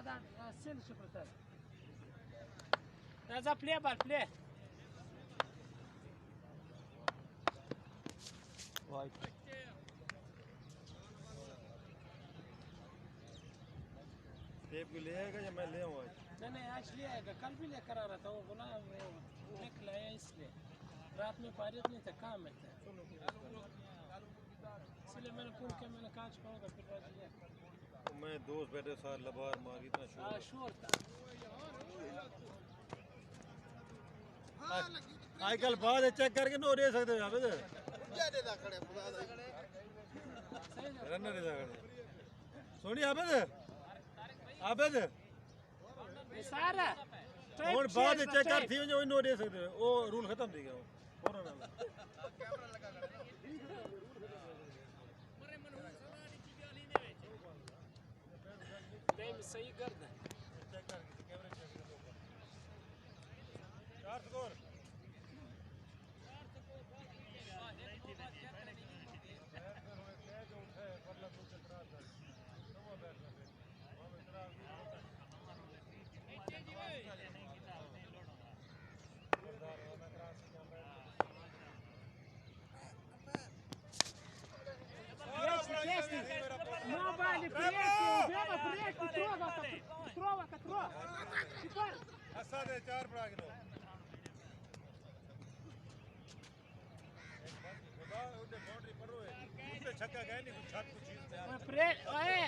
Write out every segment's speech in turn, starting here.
da sil și putea. Da za play bal play. Vai. Tape भी ले आएगा या मैं ले आऊँ आज? नहीं आज ले आएगा, कल भी लेकर आ रहा था वो बोला देख लाया इसलिए रात में फारिग नहीं था, काम में था इसलिए मैंने फोन किया, मैंने कहा आज कहूँगा फिर आज लिया। मैं दोस्त बैठे साथ लबार मार इतना शोर था। आजकल बाद चेक करके नो दे सकते हो यहाँ पे रनर सोनी आबेद सारा और बाद चेक कर थी जो नो दे सकते हो, वो रूल खत्म थी गया सही कर दे चार score não vale preto, beba preto, trova, ऐसा दे चार पड़ा के दो बाउंड्री पर रोए उसने छक्का गया नहीं कुछ छत कुछ प्रेट ओए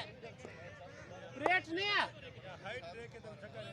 प्रेट नहीं है हाइट दे के तो छक्का ले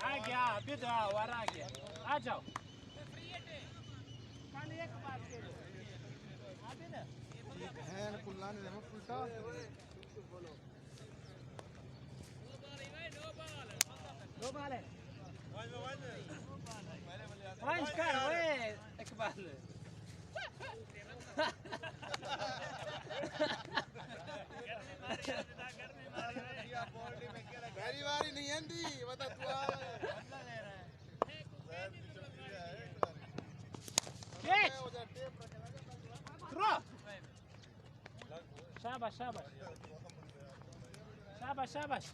आ गया बिदा वर आ गया आ जाओ कल एक बार के आते ना हैन कुल्ला ने देखो उल्टा नो बाल है वांच कर ओए इकबाल मेरी बारी नहीं आंदी बता तू आ कैच थ्रो शाबाश शाबाश शाबाश शाबाश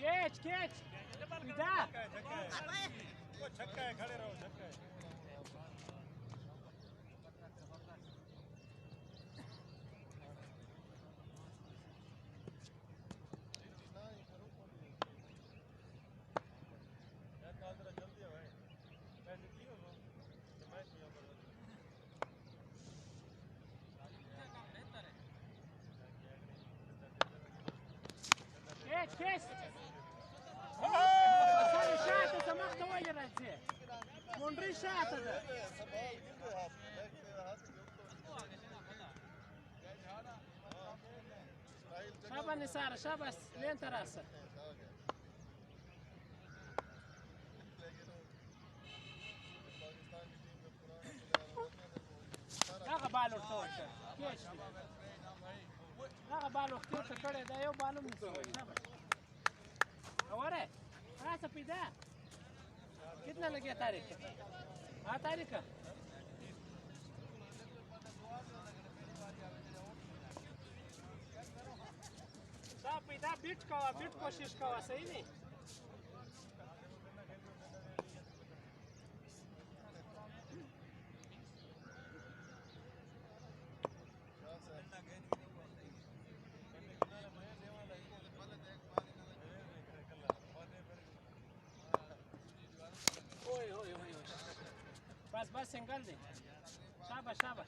कैच इधर वो छक्का है खड़े रहो छक्का है Kes! Şahate samakta oynayacaksın. Mondri şahate de. Şaban Nisara, Şabas, len tarasa. Aga balur toče. Keç. Aga balur toče kare da eu balum nisu. Şabas. और है हाँ सफीदा कितना लग गया तारीख हाँ तारीख का सफीदा बीट कोशिश का सही नहीं बस सिंगल दे शाबाश शाबाश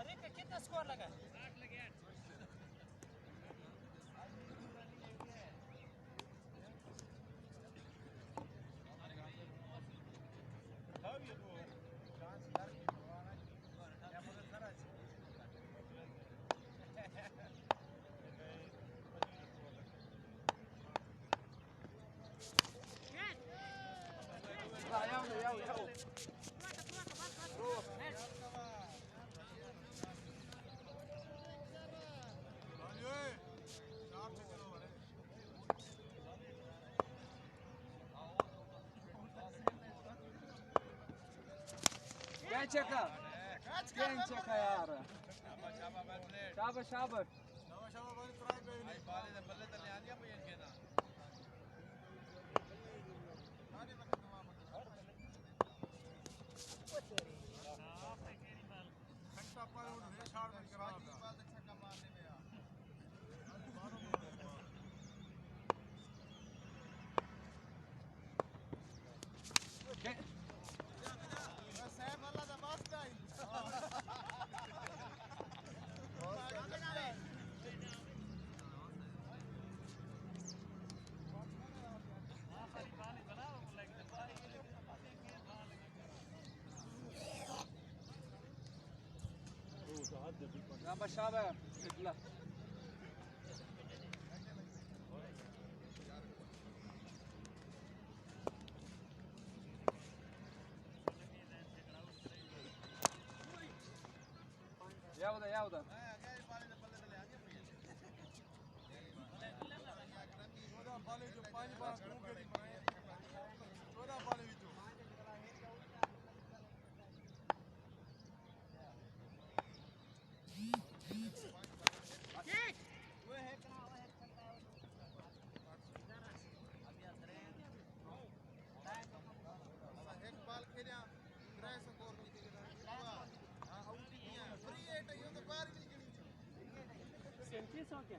अरे कितना स्कोर लगा 8 लगे 8 चेका चेका यार शाबाश शाबाश शाबाश शाबाश इतला यावदा हो क्या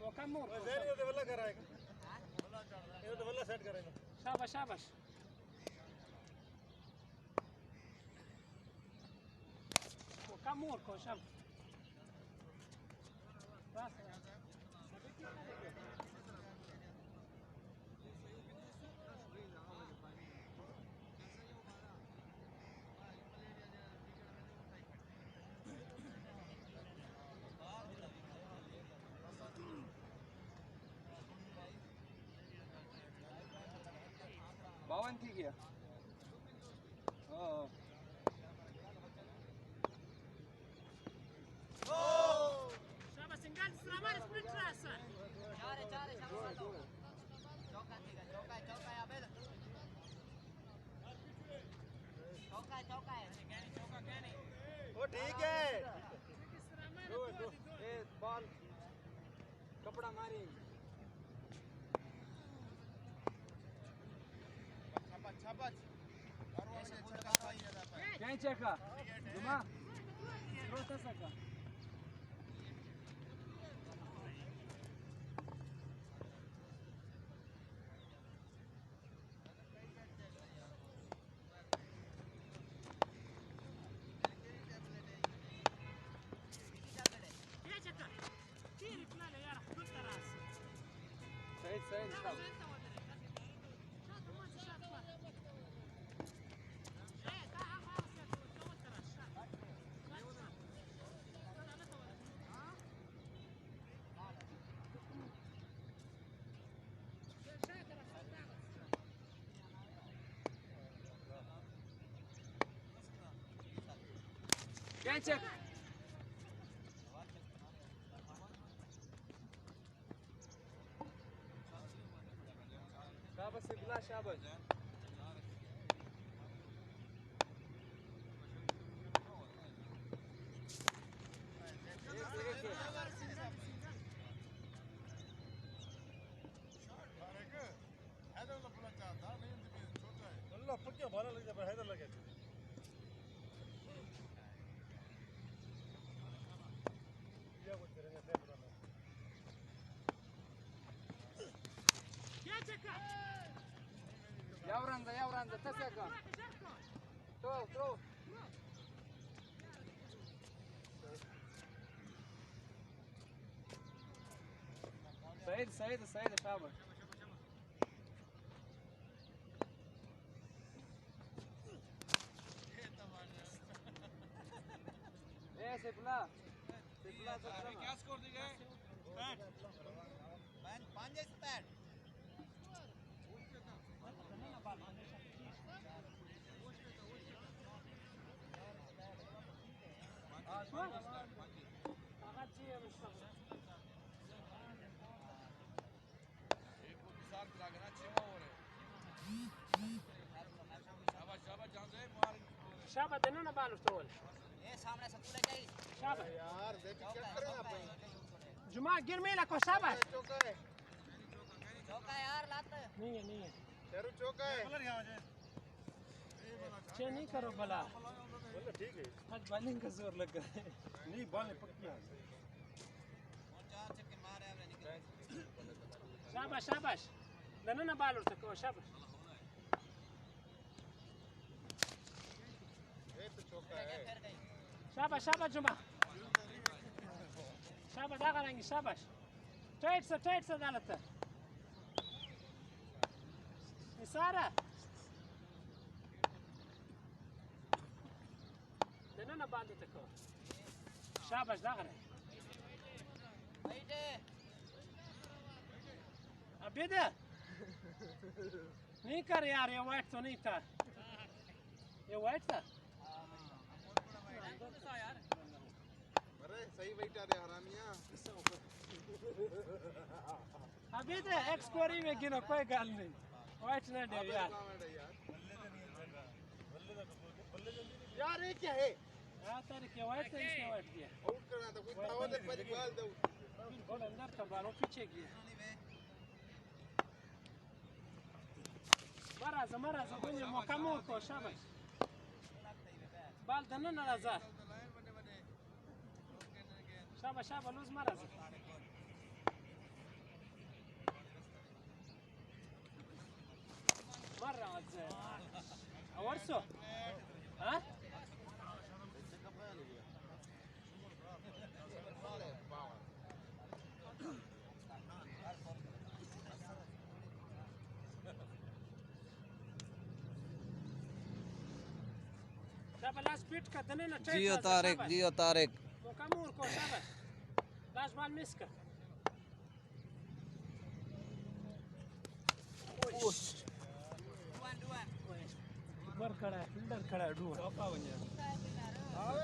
वो कम मोर ये तो वाला कराएगा ये तो वाला सेट करेगा शाबाश शाबाश वो कम मोर को शब बस बावन थी क्या शाबाश सिंगल सलामत स्प्लिट रास चारे चारे शाबाश चौका ठीक है चौका चौका आबेद चौका चौका है चौका क्या नहीं वो ठीक है ए बॉल कपड़ा मारी Quem checa? Duma? Trouxe essa cá. Said, stop. Quem checa? Şabas segura Şabas. अल्लाह पक्के भाला लग जाए हैदर लगे Yavranda, tasaka. Throw. Saída, Şabas. सेकुला क्या स्कोर दी गए 5 स्पैट शाबा देना ना बाल उठोल ये सामने सब पूरे चाहिए शाबा यार देख चेक करें आप जुमा गिर मेला को शाबा चौका है यार लात नहीं है तेरू चौका है कलर यहां से चे नहीं करो भला बोले ठीक है आज बॉलिंग का जोर लग गया है नहीं बॉल नहीं पक्की है 4 छक्के मारे हमने निकल शाबाश देना ना बाल उठो शाबाश शाबाश शाबाश जुमा शाबाश दागा रंगी शाबाश टाइट से डालता सारा देना ना बांध तक शाबाश दागा रहे अभी दे नहीं कर यार ये वाइट तो नहीं था ये वाइट था अरे सही बैठा रे हरामिया अभी दे एक्स कोरी में गिनो कोई गाल नहीं वाइट ना दे यार यार ये क्या है यार तेरे के वाइट है इसने वाइट दिया आउट करना था कुछ था दे पर बॉल दो बिल्कुल अंदर का बालों पीछे गया मराza kwenye mwakamoko shabash bal danana raza shaba luz maraza maraza awarso ha Las pit ka danana जियो Tariq Mokamur ko shabash Las bal miska Bar khada filder khada duwa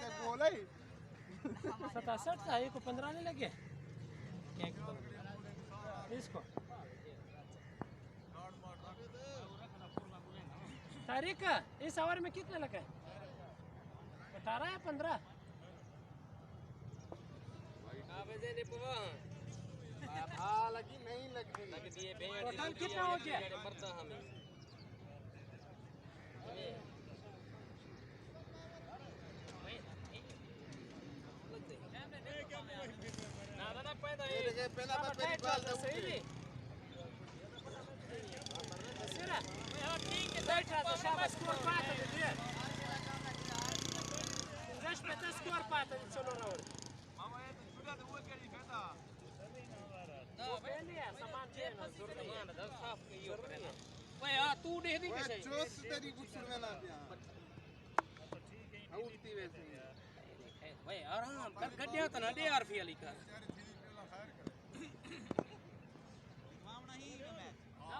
से गोले 67 था ये को 15 नहीं लगे इसको तारीख इस ओवर में कितने लगे 18 या 15 लगी नहीं लगी टोटल कितना हो गया पहला पर पहली बॉल दो Sira, dai casa, shaba skor pata de dia. Zaš peta skor pata de celo raul. Mama je suda da uvek je feta. Da, benija, saman jena, zurna, da saf ke yo prena. Oye, a tu de di ke जो तेरी कुछ सुनने ना दिया out थी वैसे ओए आराम कर गड्ढा तो ना दे यार फियाली का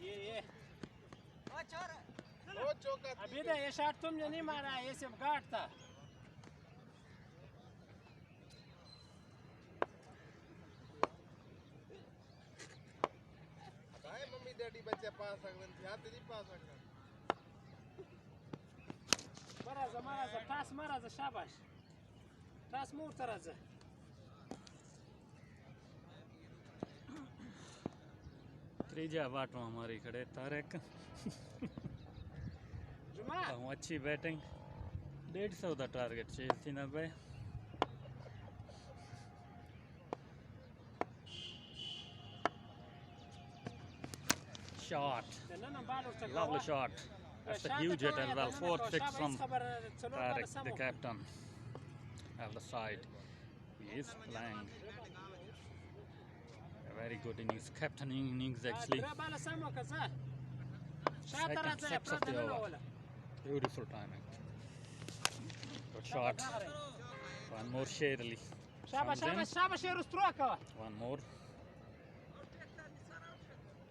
ये वो चौका अभी तो ये शॉट तुमने नहीं मारा ये सिर्फ गार्ड था काय मम्मी डैडी बच्चे पास सकते ध्यान नहीं पास सकते मराza tas shabash tas murtaraza त्रीजा बाटो हमारी खड़े तारिक जुमा अच्छी बैटिंग 150 का टारगेट चाहिए थी ना भाई shot lovely shot that's a huge hit as well 4-6 from Tariq the captain of the side he is playing a very good innings captaining innings actually second 6 of the over beautiful timing good shot one more Sherali one more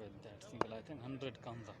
with that single I think 100 comes up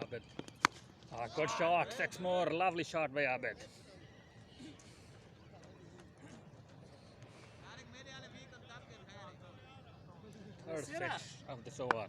Abid good shot 6 more lovely shot by Abid third 6 of this over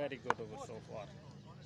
very good over so far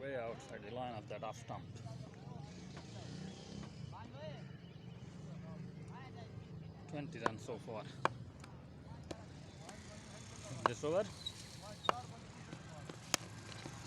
Way outside the line of that off stump. Twenty runs so far. This over.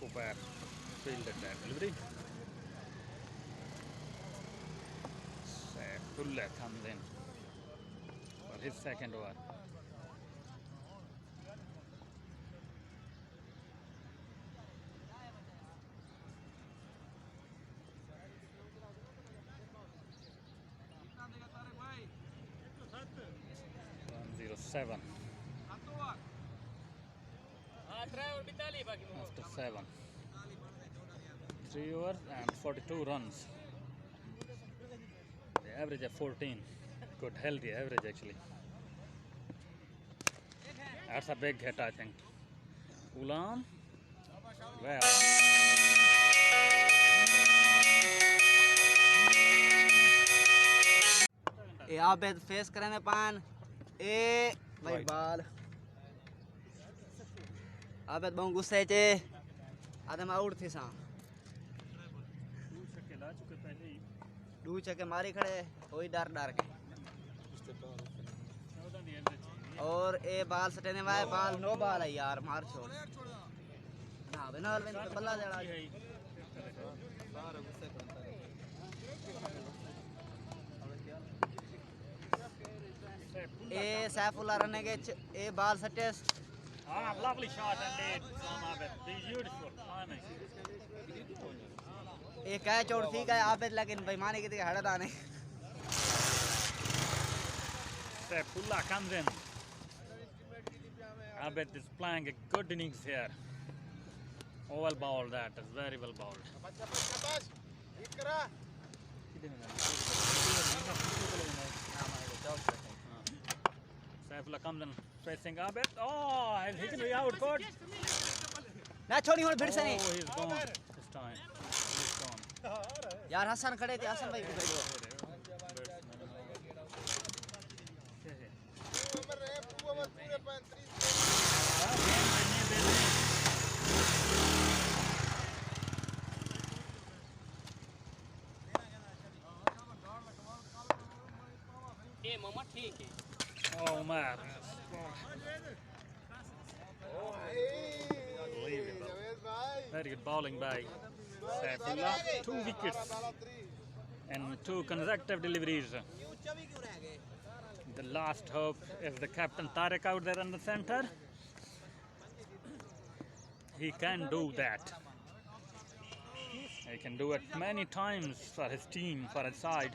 Super fielded that delivery. Saifullah comes in for his second over. One zero seven after seven. 3 overs and 42 runs. The average of 14. Good, healthy average actually. That's a big hit, I think. Ulam. Well. A Abed face करने पान ए भाई Right. बाल आबेद बहु गुस्से चे आदम out थी सा दू चके मारी खड़े कोई डर डर के और ए बाल सटेने वाले बाल नो बाल है यार मार छोड़ ना बिना अलविन पे बल्ला देड़ा ए सैफुल्ला रने के ए बाल सटे Ah, lovely shot indeed from Abed. Beautiful timing. A catch और ठीक है आबेद लेकिन बेईमानी की हड़ा दाने Saifullah comes in. Abed is playing a good innings here. Well bowled, that is very well bowled. शाबाश हिट करा Saifullah comes in facing Abed. Oh, and he can be out good. ना छोड़ी होने फिर से Oh, नहीं he's gone this time. He's gone. यार हसन खड़े थे हसन भाई को भेजो ओवर रहे पूरे 35 ये मामा ठीक है Oh man. जवेद भाई Very good bowling by Saifullah. 2 wickets and 2 consecutive deliveries. The last hope is the captain Tarek out there in the center. He can do that. He can do it many times for his team, for his side.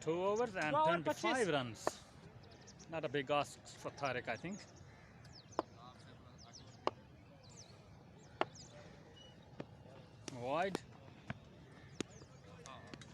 2 overs and Well, 25 runs. Not a big ask for Tarek, I think. Wide.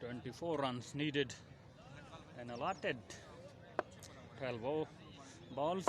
24 runs needed and allotted 12 balls.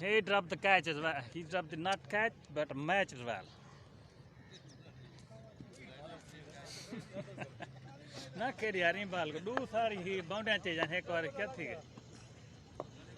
He dropped the catch as well. He dropped the not catch, but a match as well. ना केरी यारी बाल को दू सारी ही boundary चाहिए एक बार क्या थी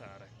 Tarek.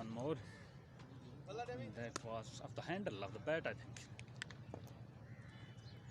One more. That was off the handle of the bat, I think.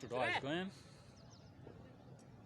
to today's game.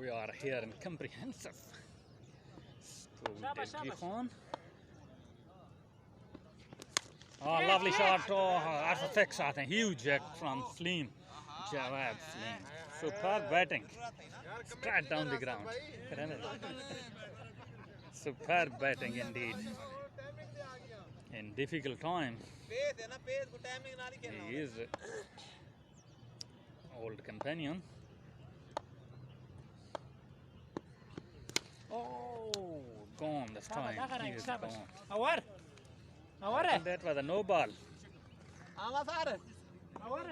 We are here in comprehensive. School Shabash, Delhi shabash. Khan. Oh, lovely shot. Oh, that's a six, I think. Huge hit from Slim. Jawab Slim. Superb batting. Straight down the ground. Superb batting indeed. In difficult time. Pace है ना pace को timing ना नहीं खेलना He is old companion. Oh, gone this time. He is gone. Awar. Awar. And that was a no ball. Awar. Awar.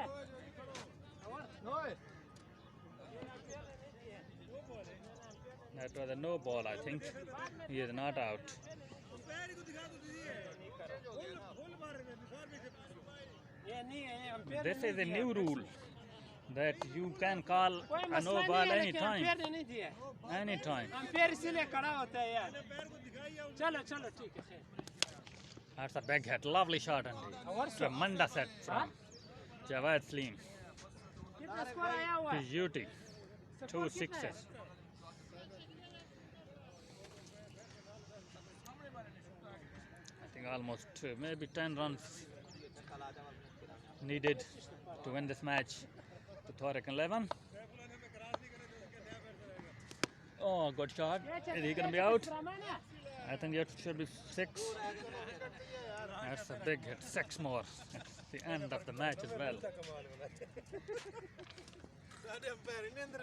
That was a no ball, I think. He is not out. This is a new rule that you can call a no ball anytime. Anytime. Umpire इसीलिए खड़ा होता है यार चलो चलो ठीक है खैर That's a big hit. Lovely shot indeed. Tremendous hit from Jawad Saleem. कितना स्कोर आया हुआ है Beauty. 2 sixes. I think almost maybe 10 runs needed to win this match to Tariq 11. Oh, good shot. Is he going to be out? I think it should be 6. That's a big hit. 6 more. It's the end of the match as well. ਸਾਡੇ umpire ਨੇ ਅੰਦਰ